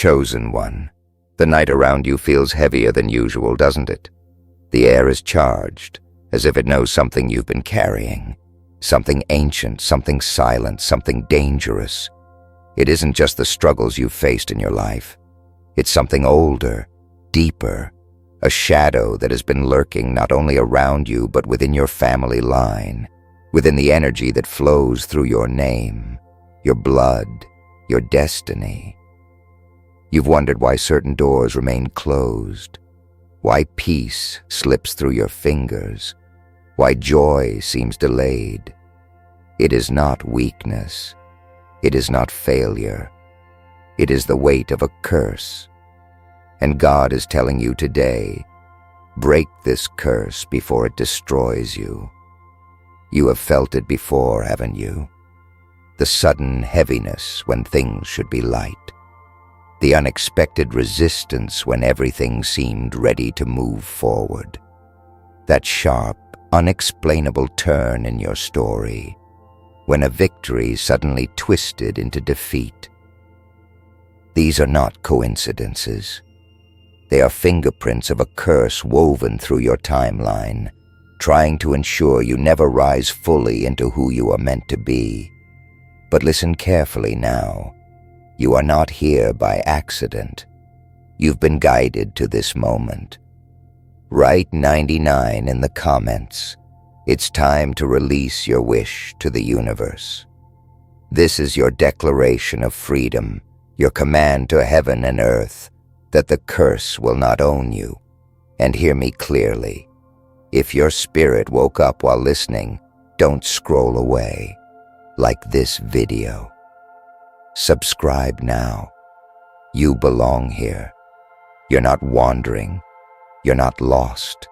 Chosen one, the night around you feels heavier than usual, doesn't it? The air is charged, as if it knows something you've been carrying. Something ancient, something silent, something dangerous. It isn't just the struggles you've faced in your life. It's something older, deeper, a shadow that has been lurking not only around you but within your family line, within the energy that flows through your name, your blood, your destiny. You've wondered why certain doors remain closed, why peace slips through your fingers, why joy seems delayed. It is not weakness. It is not failure. It is the weight of a curse. And God is telling you today, break this curse before it destroys you. You have felt it before, haven't you? The sudden heaviness when things should be light. The unexpected resistance when everything seemed ready to move forward. That sharp, unexplainable turn in your story, when a victory suddenly twisted into defeat. These are not coincidences. They are fingerprints of a curse woven through your timeline, trying to ensure you never rise fully into who you are meant to be. But listen carefully now. You are not here by accident. You've been guided to this moment. Write 99 in the comments. It's time to release your wish to the universe. This is your declaration of freedom, your command to heaven and earth, that the curse will not own you. And hear me clearly. If your spirit woke up while listening, don't scroll away, like this video. Subscribe now. You belong here. You're not wandering. You're not lost.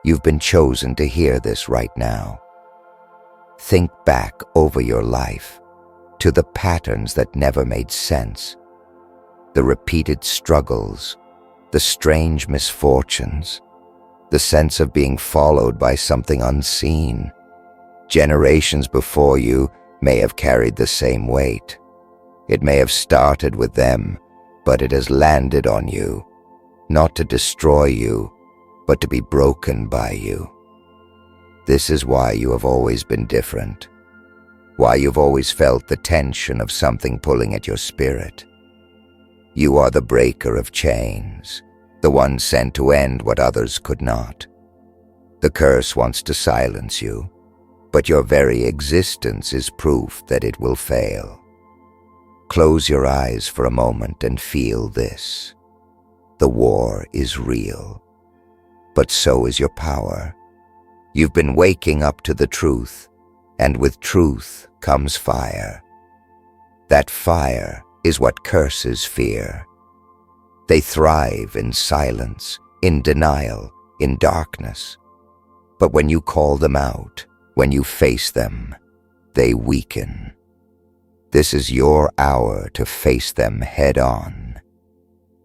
You've been chosen to hear this right now. Think back over your life, to the patterns that never made sense, the repeated struggles, the strange misfortunes, the sense of being followed by something unseen. Generations before you may have carried the same weight. It may have started with them, but it has landed on you, not to destroy you, but to be broken by you. This is why you have always been different, why you've always felt the tension of something pulling at your spirit. You are the breaker of chains, the one sent to end what others could not. The curse wants to silence you, but your very existence is proof that it will fail. Close your eyes for a moment and feel this. The war is real, but so is your power. You've been waking up to the truth, and with truth comes fire. That fire is what curses fear. They thrive in silence, in denial, in darkness. But when you call them out, when you face them, they weaken. This is your hour to face them head on.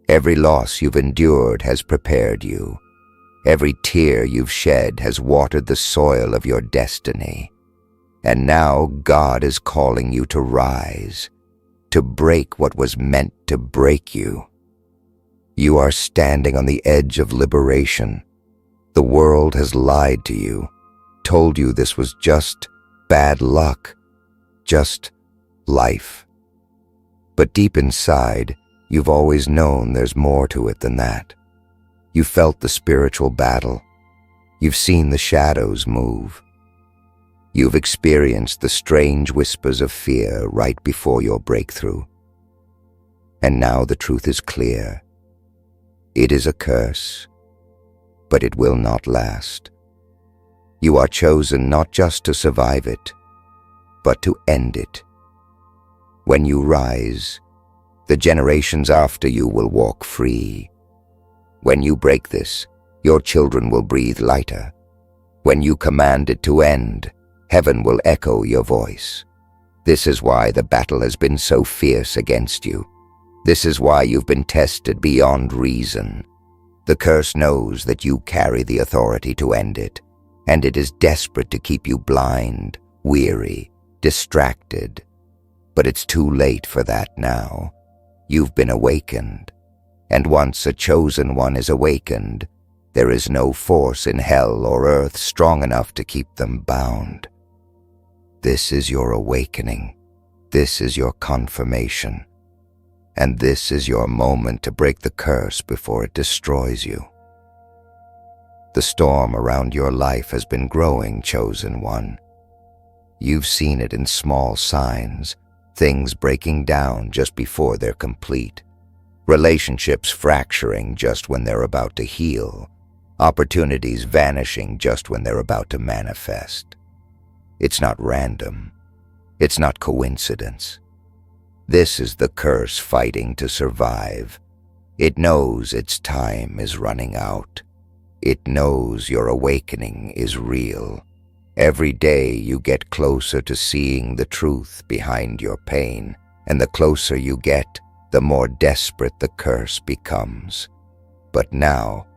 Every loss you've endured has prepared you. Every tear you've shed has watered the soil of your destiny. And now God is calling you to rise, to break what was meant to break you. You are standing on the edge of liberation. The world has lied to you, told you this was just bad luck, just life. But deep inside, you've always known there's more to it than that. You felt the spiritual battle. You've seen the shadows move. You've experienced the strange whispers of fear right before your breakthrough. And now the truth is clear. It is a curse, but it will not last. You are chosen not just to survive it, but to end it. When you rise, the generations after you will walk free. When you break this, your children will breathe lighter. When you command it to end, heaven will echo your voice. This is why the battle has been so fierce against you. This is why you've been tested beyond reason. The curse knows that you carry the authority to end it, and it is desperate to keep you blind, weary, distracted. But it's too late for that now. You've been awakened, and once a chosen one is awakened, there is no force in hell or earth strong enough to keep them bound. This is your awakening. This is your confirmation. And this is your moment to break the curse before it destroys you. The storm around your life has been growing, chosen one. You've seen it in small signs, things breaking down just before they're complete, relationships fracturing just when they're about to heal, opportunities vanishing just when they're about to manifest. It's not random. It's not coincidence. This is the curse fighting to survive. It knows its time is running out. It knows your awakening is real. Every day you get closer to seeing the truth behind your pain, and the closer you get, the more desperate the curse becomes. But now,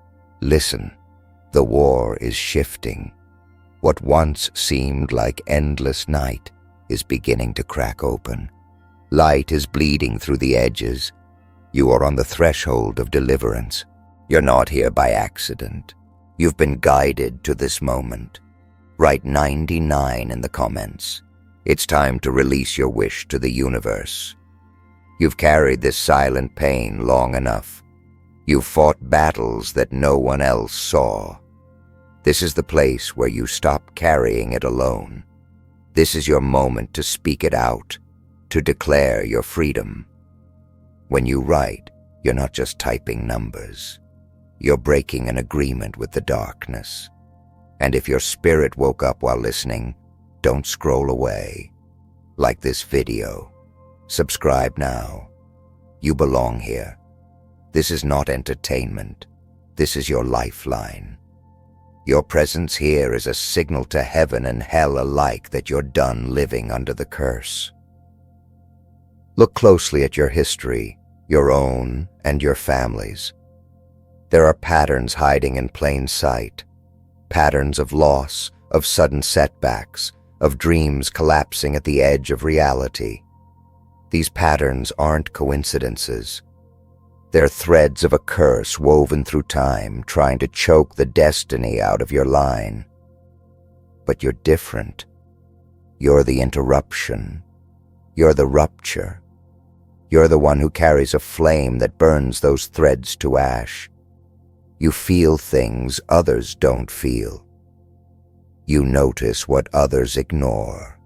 listen, the war is shifting. What once seemed like endless night is beginning to crack open. Light is bleeding through the edges. You are on the threshold of deliverance. You're not here by accident. You've been guided to this moment. Write 99 in the comments. It's time to release your wish to the universe. You've carried this silent pain long enough. You've fought battles that no one else saw. This is the place where you stop carrying it alone. This is your moment to speak it out, to declare your freedom. When you write, you're not just typing numbers. You're breaking an agreement with the darkness. And if your spirit woke up while listening, don't scroll away. Like this video. Subscribe now. You belong here. This is not entertainment. This is your lifeline. Your presence here is a signal to heaven and hell alike that you're done living under the curse. Look closely at your history, your own and your family's. There are patterns hiding in plain sight, patterns of loss, of sudden setbacks, of dreams collapsing at the edge of reality. These patterns aren't coincidences. They're threads of a curse woven through time, trying to choke the destiny out of your line. But you're different. You're the interruption. You're the rupture. You're the one who carries a flame that burns those threads to ash. You feel things others don't feel. You notice what others ignore.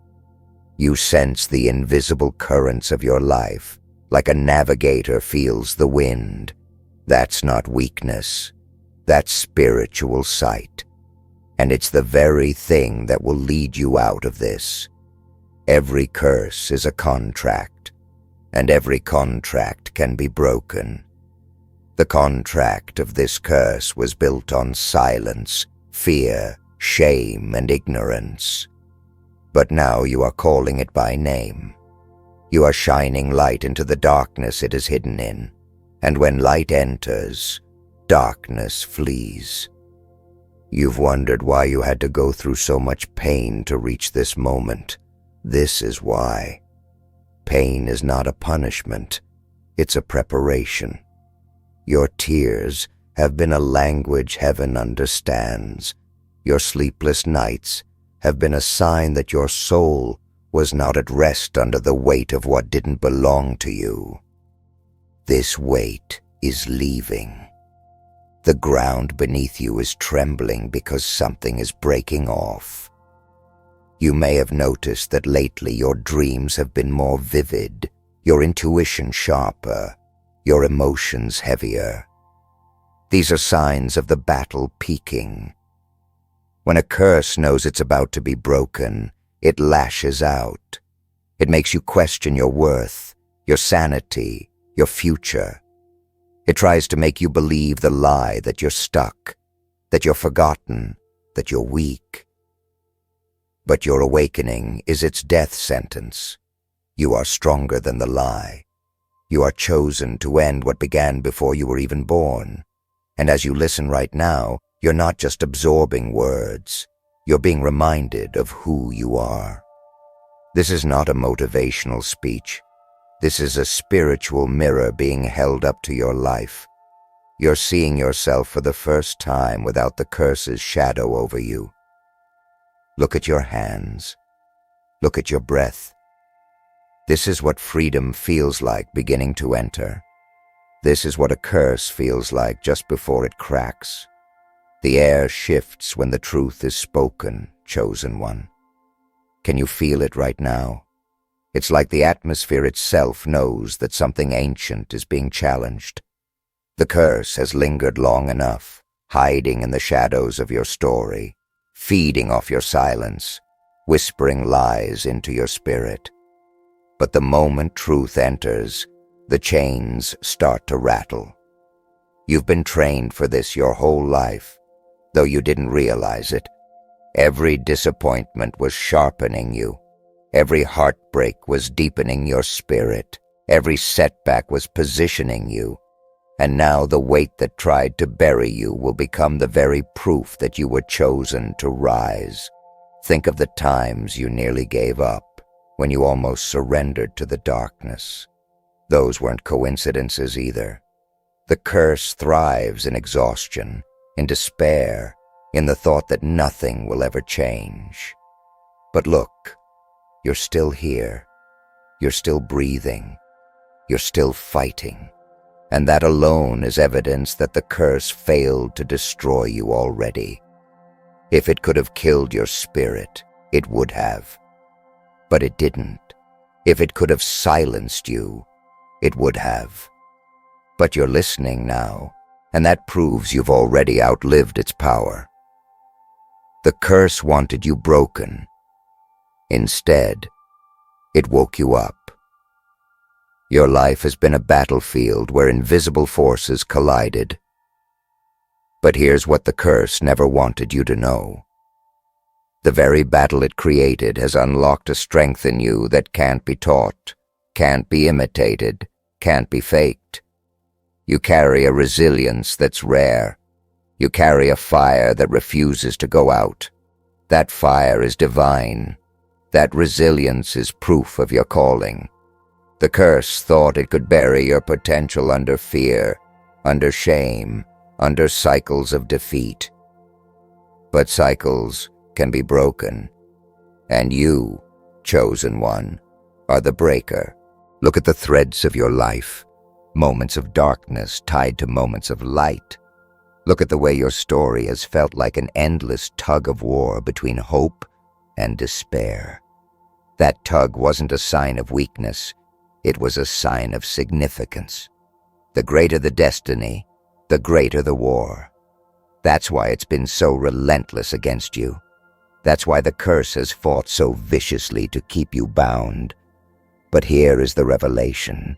You sense the invisible currents of your life, like a navigator feels the wind. That's not weakness. That's spiritual sight. And it's the very thing that will lead you out of this. Every curse is a contract, and every contract can be broken. The contract of this curse was built on silence, fear, shame, and ignorance. But now you are calling it by name. You are shining light into the darkness it is hidden in, and when light enters, darkness flees. You've wondered why you had to go through so much pain to reach this moment. This is why. Pain is not a punishment, it's a preparation. Your tears have been a language heaven understands. Your sleepless nights have been a sign that your soul was not at rest under the weight of what didn't belong to you. This weight is leaving. The ground beneath you is trembling because something is breaking off. You may have noticed that lately your dreams have been more vivid, your intuition sharper, your emotions heavier. These are signs of the battle peaking. When a curse knows it's about to be broken, it lashes out. It makes you question your worth, your sanity, your future. It tries to make you believe the lie that you're stuck, that you're forgotten, that you're weak. But your awakening is its death sentence. You are stronger than the lie. You are chosen to end what began before you were even born. And as you listen right now, you're not just absorbing words. You're being reminded of who you are. This is not a motivational speech. This is a spiritual mirror being held up to your life. You're seeing yourself for the first time without the curse's shadow over you. Look at your hands. Look at your breath. This is what freedom feels like beginning to enter. This is what a curse feels like just before it cracks. The air shifts when the truth is spoken, chosen one. Can you feel it right now? It's like the atmosphere itself knows that something ancient is being challenged. The curse has lingered long enough, hiding in the shadows of your story, feeding off your silence, whispering lies into your spirit. But the moment truth enters, the chains start to rattle. You've been trained for this your whole life, though you didn't realize it. Every disappointment was sharpening you. Every heartbreak was deepening your spirit. Every setback was positioning you. And now the weight that tried to bury you will become the very proof that you were chosen to rise. Think of the times you nearly gave up, when you almost surrendered to the darkness. Those weren't coincidences either. The curse thrives in exhaustion, in despair, in the thought that nothing will ever change. But look, you're still here. You're still breathing. You're still fighting. And that alone is evidence that the curse failed to destroy you already. If it could have killed your spirit, it would have. But it didn't. If it could have silenced you, it would have. But you're listening now, and that proves you've already outlived its power. The curse wanted you broken. Instead, it woke you up. Your life has been a battlefield where invisible forces collided. But here's what the curse never wanted you to know. The very battle it created has unlocked a strength in you that can't be taught, can't be imitated, can't be faked. You carry a resilience that's rare. You carry a fire that refuses to go out. That fire is divine. That resilience is proof of your calling. The curse thought it could bury your potential under fear, under shame, under cycles of defeat. But cycles can be broken. And you, chosen one, are the breaker. Look at the threads of your life, moments of darkness tied to moments of light. Look at the way your story has felt like an endless tug of war between hope and despair. That tug wasn't a sign of weakness. It was a sign of significance. The greater the destiny, the greater the war. That's why it's been so relentless against you. That's why the curse has fought so viciously to keep you bound. But here is the revelation.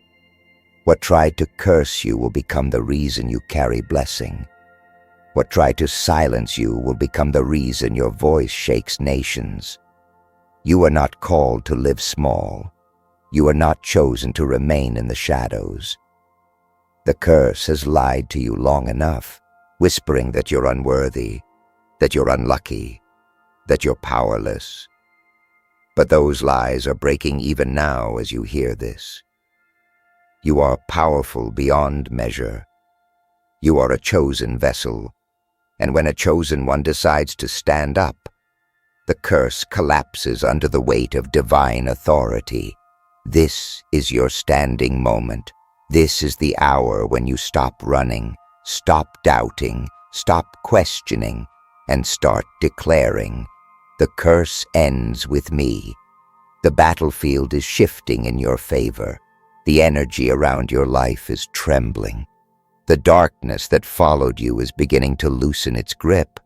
What tried to curse you will become the reason you carry blessing. What tried to silence you will become the reason your voice shakes nations. You are not called to live small. You are not chosen to remain in the shadows. The curse has lied to you long enough, whispering that you're unworthy, that you're unlucky, that you're powerless. But those lies are breaking even now as you hear this. You are powerful beyond measure. You are a chosen vessel, and when a chosen one decides to stand up, the curse collapses under the weight of divine authority. This is your standing moment. This is the hour when you stop running, stop doubting, stop questioning, and start declaring. The curse ends with me. The battlefield is shifting in your favor. The energy around your life is trembling. The darkness that followed you is beginning to loosen its grip.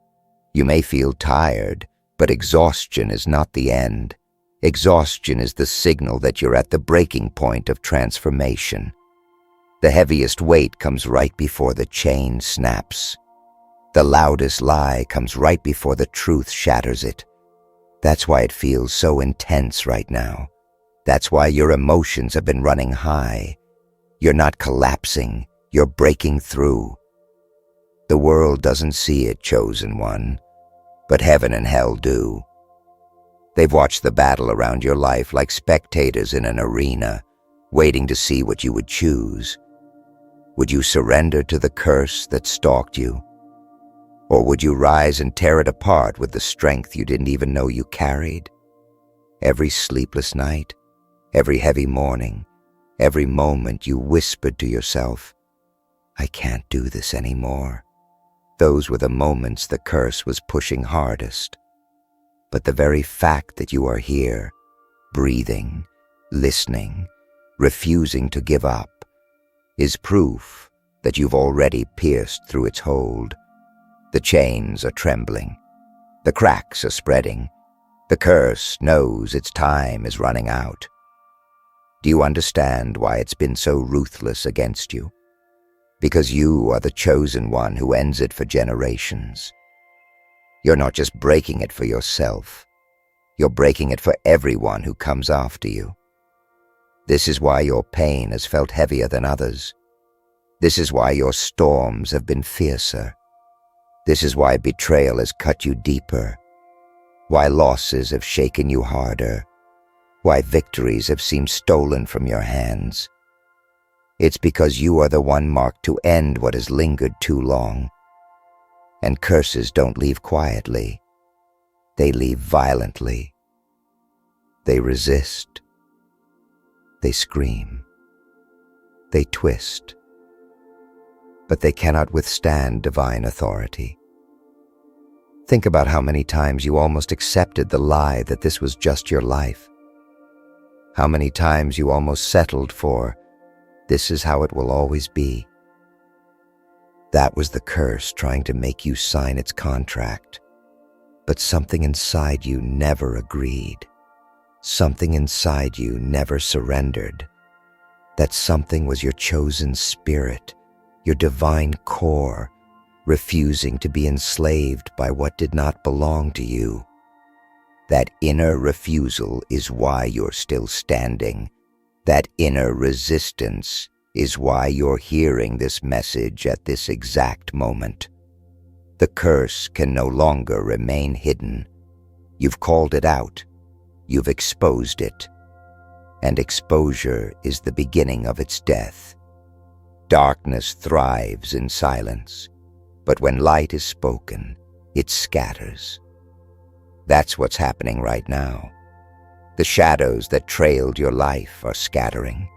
You may feel tired, but exhaustion is not the end. Exhaustion is the signal that you're at the breaking point of transformation. The heaviest weight comes right before the chain snaps. The loudest lie comes right before the truth shatters it. That's why it feels so intense right now. That's why your emotions have been running high. You're not collapsing, you're breaking through. The world doesn't see it, chosen one, but heaven and hell do. They've watched the battle around your life like spectators in an arena. waiting to see what you would choose. Would you surrender to the curse that stalked you? Or would you rise and tear it apart with the strength you didn't even know you carried? Every sleepless night, every heavy morning, every moment you whispered to yourself, "I can't do this anymore." Those were the moments the curse was pushing hardest. But the very fact that you are here, breathing, listening, refusing to give up, is proof that you've already pierced through its hold. The chains are trembling. The cracks are spreading. The curse knows its time is running out. Do you understand why it's been so ruthless against you? Because you are the chosen one who ends it for generations. You're not just breaking it for yourself. You're breaking it for everyone who comes after you. This is why your pain has felt heavier than others. This is why your storms have been fiercer. This is why betrayal has cut you deeper, why losses have shaken you harder, why victories have seemed stolen from your hands. It's because you are the one marked to end what has lingered too long. And curses don't leave quietly. They leave violently. They resist. They scream. They twist. But they cannot withstand divine authority. Think about how many times you almost accepted the lie that this was just your life. How many times you almost settled for, "This is how it will always be." That was the curse trying to make you sign its contract. But something inside you never agreed. Something inside you never surrendered. That something was your chosen spirit, your divine core, refusing to be enslaved by what did not belong to you. That inner refusal is why you're still standing. That inner resistance is why you're hearing this message at this exact moment. The curse can no longer remain hidden. You've called it out. You've exposed it. And exposure is the beginning of its death. Darkness thrives in silence, but when light is spoken, it scatters. That's what's happening right now. The shadows that trailed your life are scattering.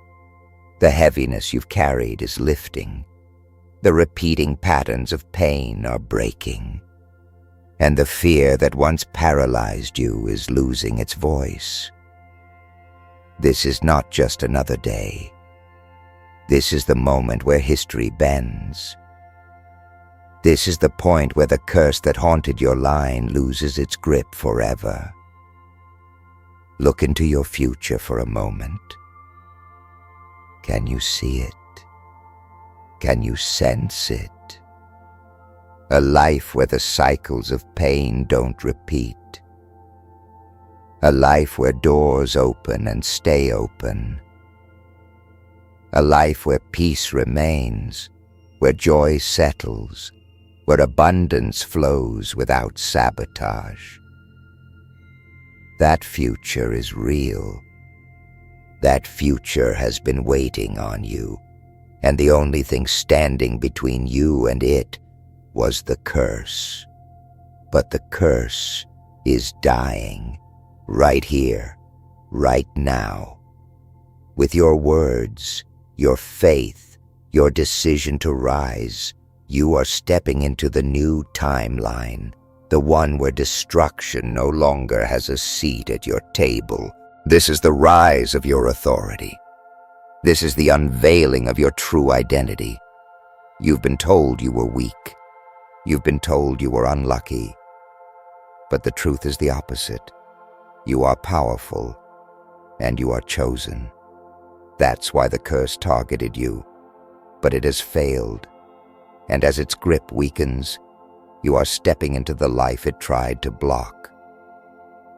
The heaviness you've carried is lifting. The repeating patterns of pain are breaking. And the fear that once paralyzed you is losing its voice. This is not just another day. This is the moment where history bends. This is the point where the curse that haunted your line loses its grip forever. Look into your future for a moment. Can you see it? Can you sense it? A life where the cycles of pain don't repeat. A life where doors open and stay open. A life where peace remains, where joy settles, where abundance flows without sabotage. That future is real. That future has been waiting on you, and the only thing standing between you and it was the curse. But the curse is dying, right here, right now. With your words, your faith, your decision to rise, you are stepping into the new timeline, the one where destruction no longer has a seat at your table. This is the rise of your authority. This is the unveiling of your true identity. You've been told you were weak. You've been told you were unlucky. But the truth is the opposite. You are powerful, and you are chosen. That's why the curse targeted you, but it has failed. And as its grip weakens, you are stepping into the life it tried to block.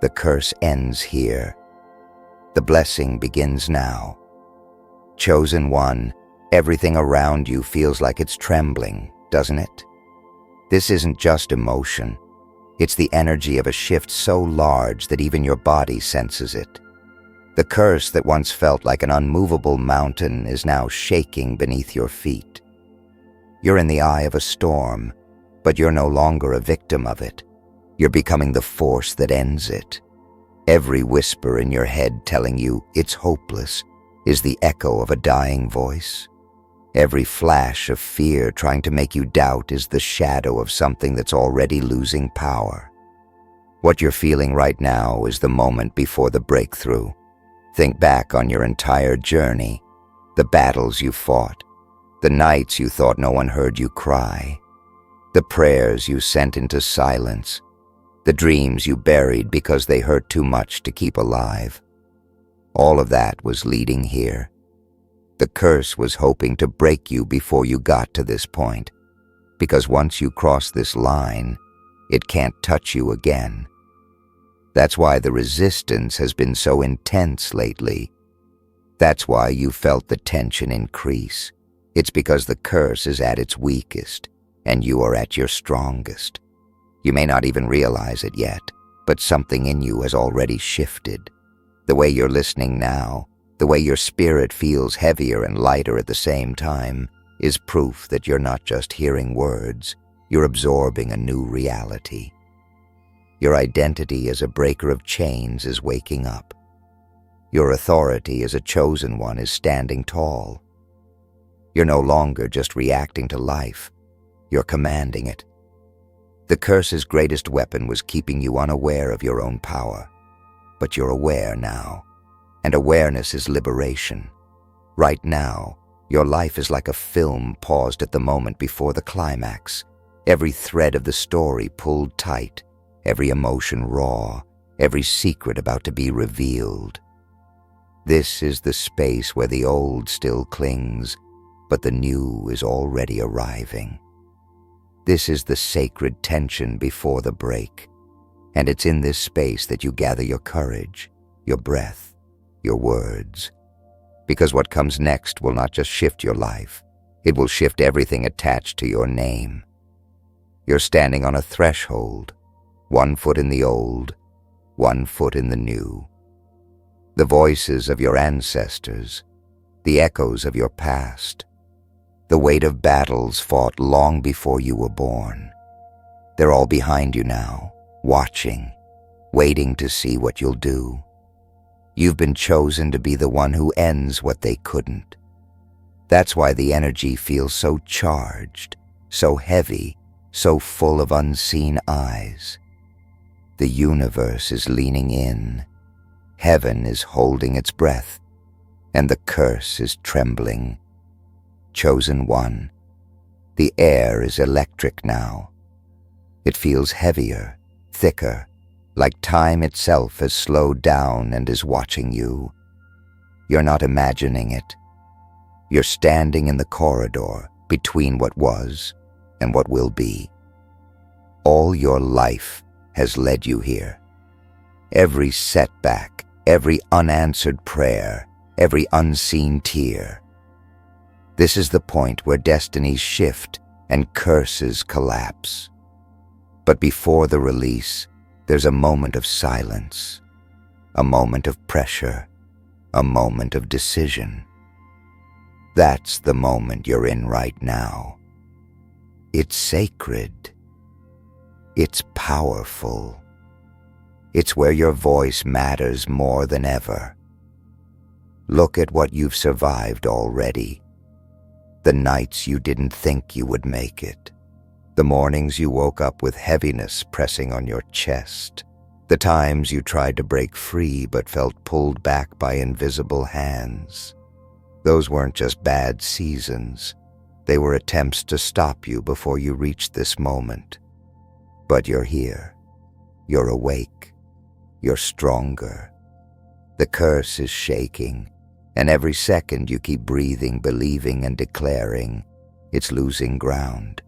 The curse ends here. The blessing begins now. Chosen one, everything around you feels like it's trembling, doesn't it? This isn't just emotion. It's the energy of a shift so large that even your body senses it. The curse that once felt like an unmovable mountain is now shaking beneath your feet. You're in the eye of a storm, but you're no longer a victim of it. You're becoming the force that ends it. Every whisper in your head telling you it's hopeless is the echo of a dying voice. Every flash of fear trying to make you doubt is the shadow of something that's already losing power. What you're feeling right now is the moment before the breakthrough. Think back on your entire journey, the battles you fought, the nights you thought no one heard you cry, the prayers you sent into silence, the dreams you buried because they hurt too much to keep alive. All of that was leading here. The curse was hoping to break you before you got to this point, because once you cross this line, it can't touch you again. That's why the resistance has been so intense lately. That's why you felt the tension increase. It's because the curse is at its weakest, and you are at your strongest. You may not even realize it yet, but something in you has already shifted. The way you're listening now, the way your spirit feels heavier and lighter at the same time, is proof that you're not just hearing words, you're absorbing a new reality. Your identity as a breaker of chains is waking up. Your authority as a chosen one is standing tall. You're no longer just reacting to life, you're commanding it. The curse's greatest weapon was keeping you unaware of your own power. But you're aware now, and awareness is liberation. Right now, your life is like a film paused at the moment before the climax. Every thread of the story pulled tight, every emotion raw, every secret about to be revealed. This is the space where the old still clings, but the new is already arriving. This is the sacred tension before the break, and it's in this space that you gather your courage, your breath, your words. Because what comes next will not just shift your life, it will shift everything attached to your name. You're standing on a threshold, 1 foot in the old, 1 foot in the new. The voices of your ancestors, the echoes of your past, the weight of battles fought long before you were born. They're all behind you now, watching, waiting to see what you'll do. You've been chosen to be the one who ends what they couldn't. That's why the energy feels so charged, so heavy, so full of unseen eyes. The universe is leaning in, heaven is holding its breath, and the curse is trembling. Chosen one, the air is electric now. It feels heavier, thicker, like time itself has slowed down and is watching you. You're not imagining it. You're standing in the corridor between what was and what will be. All your life has led you here. Every setback, every unanswered prayer, every unseen tear. This is the point where destinies shift and curses collapse. But before the release, there's a moment of silence, a moment of pressure, a moment of decision. That's the moment you're in right now. It's sacred. It's powerful. It's where your voice matters more than ever. Look at what you've survived already. The nights you didn't think you would make it. The mornings you woke up with heaviness pressing on your chest. The times you tried to break free but felt pulled back by invisible hands. Those weren't just bad seasons. They were attempts to stop you before you reached this moment. But you're here. You're awake. You're stronger. The curse is shaking, and every second you keep breathing, believing, and declaring, it's losing ground.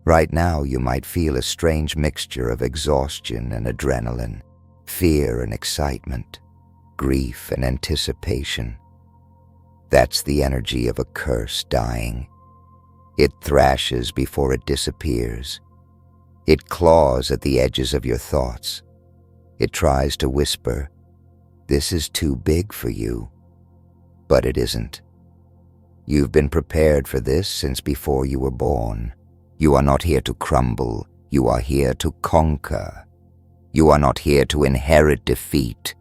Right now you might feel a strange mixture of exhaustion and adrenaline, fear and excitement, grief and anticipation. That's the energy of a curse dying. It thrashes before it disappears. It claws at the edges of your thoughts. It tries to whisper, This is too big for you. But it isn't. You've been prepared for this since before you were born. You are not here to crumble. You are here to conquer. You are not here to inherit defeat.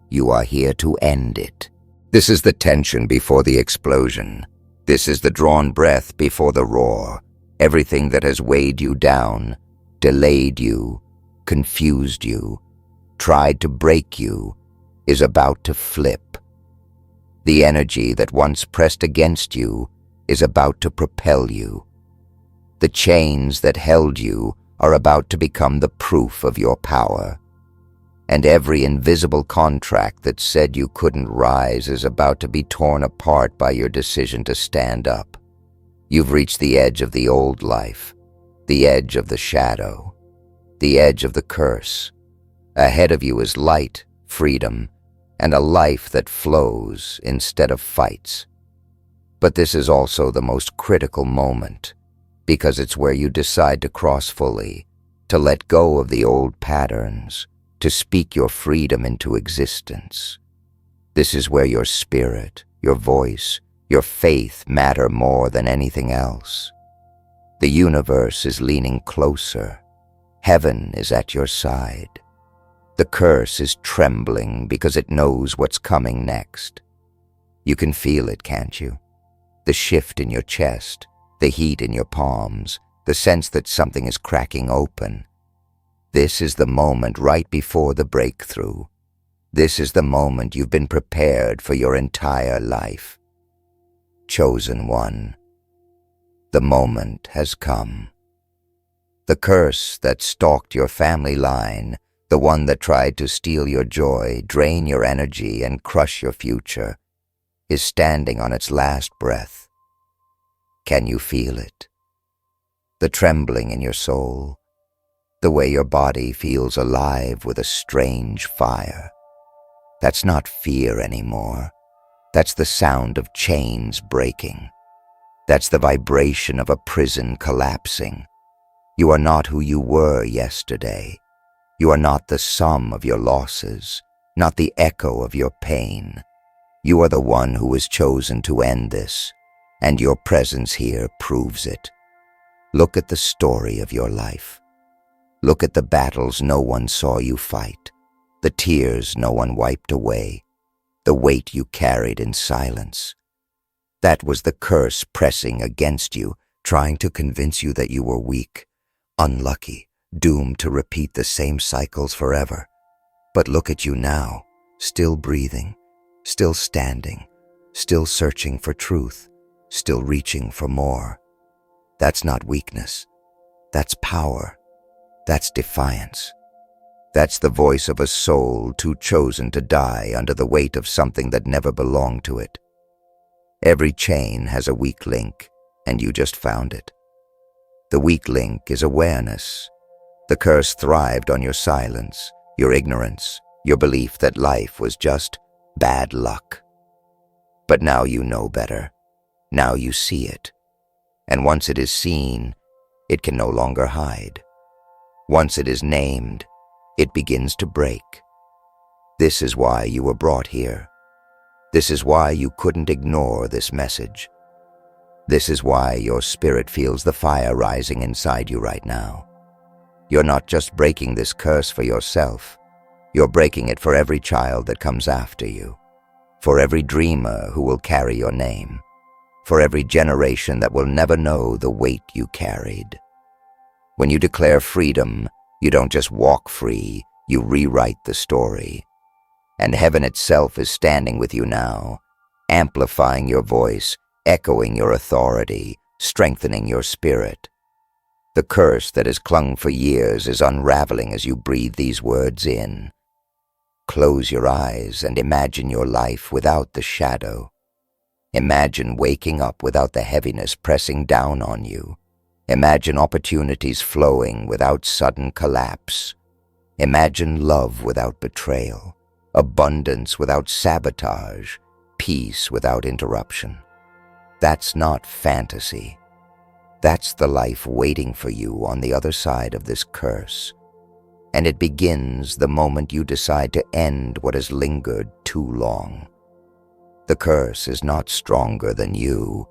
You are here to end it. This is the tension before the explosion. This is the drawn breath before the roar. Everything that has weighed you down, delayed you, confused you, tried to break you, is about to flip. The energy that once pressed against you is about to propel you. The chains that held you are about to become the proof of your power. And every invisible contract that said you couldn't rise is about to be torn apart by your decision to stand up. You've reached the edge of the old life, the edge of the shadow, the edge of the curse. Ahead of you is light, freedom, and a life that flows instead of fights. But this is also the most critical moment, because it's where you decide to cross fully, to let go of the old patterns, to speak your freedom into existence. This is where your spirit, your voice, your faith matter more than anything else. The universe is leaning closer. Heaven is at your side. The curse is trembling because it knows what's coming next. You can feel it, can't you? The shift in your chest, the heat in your palms, the sense that something is cracking open. This is the moment right before the breakthrough. This is the moment you've been prepared for your entire life. Chosen one. The moment has come. The curse that stalked your family line, the one that tried to steal your joy, drain your energy, and crush your future, is standing on its last breath. Can you feel it? The trembling in your soul, the way your body feels alive with a strange fire. That's not fear anymore. That's the sound of chains breaking. That's the vibration of a prison collapsing. You are not who you were yesterday. You are not the sum of your losses, not the echo of your pain. You are the one who was chosen to end this, and your presence here proves it. Look at the story of your life. Look at the battles no one saw you fight, the tears no one wiped away, the weight you carried in silence. That was the curse pressing against you, trying to convince you that you were weak, unlucky, doomed to repeat the same cycles forever. But look at you now, still breathing, still standing, still searching for truth, still reaching for more. That's not weakness. That's power. That's defiance. That's the voice of a soul too chosen to die under the weight of something that never belonged to it. Every chain has a weak link, and you just found it. The weak link is awareness. The curse thrived on your silence, your ignorance, your belief that life was just bad luck. But now you know better. Now you see it. And once it is seen, it can no longer hide. Once it is named, it begins to break. This is why you were brought here. This is why you couldn't ignore this message. This is why your spirit feels the fire rising inside you right now. You're not just breaking this curse for yourself. You're breaking it for every child that comes after you, for every dreamer who will carry your name, for every generation that will never know the weight you carried. When you declare freedom, you don't just walk free, you rewrite the story. And heaven itself is standing with you now, amplifying your voice, echoing your authority, strengthening your spirit. The curse that has clung for years is unraveling as you breathe these words in. Close your eyes and imagine your life without the shadow. Imagine waking up without the heaviness pressing down on you. Imagine opportunities flowing without sudden collapse. Imagine love without betrayal, abundance without sabotage, peace without interruption. That's not fantasy. That's the life waiting for you on the other side of this curse. And it begins the moment you decide to end what has lingered too long. The curse is not stronger than you.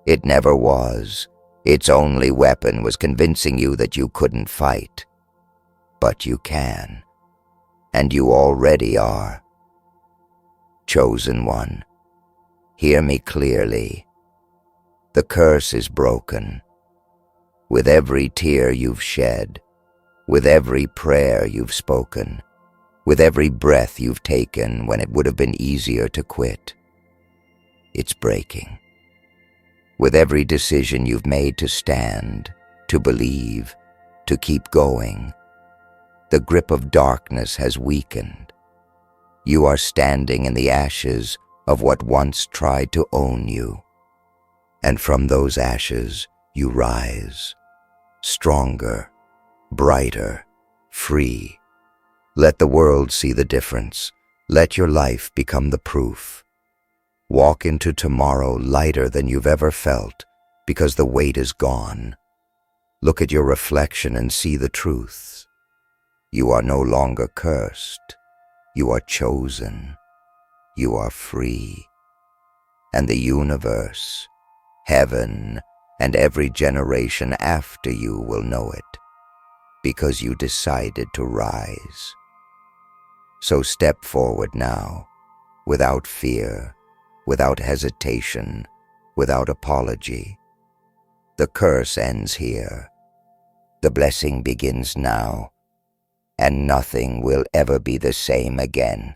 It never was. Its only weapon was convincing you that you couldn't fight. But you can. And you already are. Chosen one, hear me clearly. The curse is broken. With every tear you've shed, with every prayer you've spoken, with every breath you've taken when it would have been easier to quit, it's breaking. With every decision you've made to stand, to believe, to keep going, the grip of darkness has weakened. You are standing in the ashes of what once tried to own you. And from those ashes you rise, stronger, brighter, free. Let the world see the difference. Let your life become the proof. Walk into tomorrow lighter than you've ever felt, because the weight is gone. Look at your reflection and see the truth. You are no longer cursed. You are chosen. You are free. And the universe, heaven, and every generation after you will know it, because you decided to rise. So step forward now, without fear, without hesitation, without apology. The curse ends here. The blessing begins now, and nothing will ever be the same again.